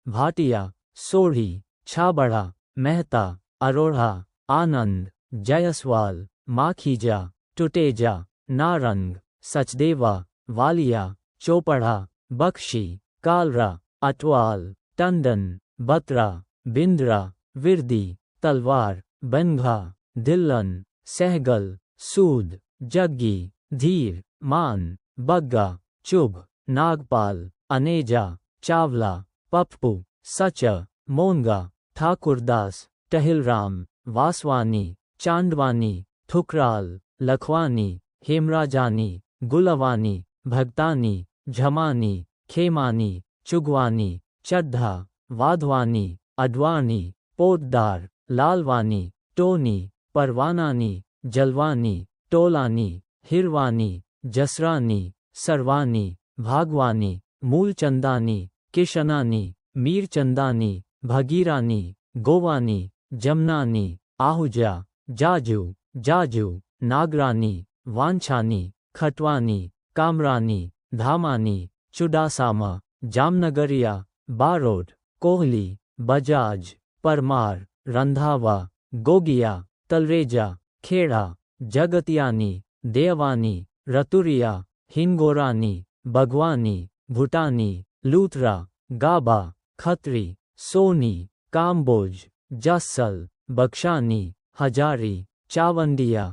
भाटिया, सोढ़ी, छाबड़ा, मेहता, अरोड़ा, आनंद, जायसवाल, माखीजा, टुटेजा, नारंग, सचदेवा, वालिया, चोपड़ा, बख्शी, कालरा, अटवाल, टंडन, बत्रा, बिंद्रा, विरदी, तलवार, बनघा, धिल्लन, सहगल, सूद, जग्गी, धीर, मान, बग्गा, चुग, नागपाल, अनेजा, चावला, पप्पू, सच, मोंगा, ठाकुरदास, टहिलराम, वासवानी, चांदवानी, थुकराल, लखवानी, हेमराजानी, गुलवानी, भगतानी, झमानी, खेमानी, चुगवानी, चड्ढा, वाधवानी, अडवाणी, पोद्दार, लालवानी, टोनी, परवानानी, जलवानी, टोलानी, हिरवानी, जसरानी, सरवानी, भागवानी, मूलचंदानी, किशनानी, मीरचंदानी, भगीरानी, गोवानी, जमनानी, आहूजा, जाजू, जाजू, नागरानी, वांछानी, खटवानी, कामरानी, धामानी, चुडासामा, जामनगरिया, बारोट, कोहली, बजाज, परमार, रंधावा, गोगिया, तलरेजा, खेड़ा, जगतियानी, देवानी, रतुरिया, हिंगोरानी, बगवानी, भूटानी, लूथरा, गाबा, खत्री, सोनी, काम्बोज, जस्सल, बख्शानी, हजारी, चावंडिया,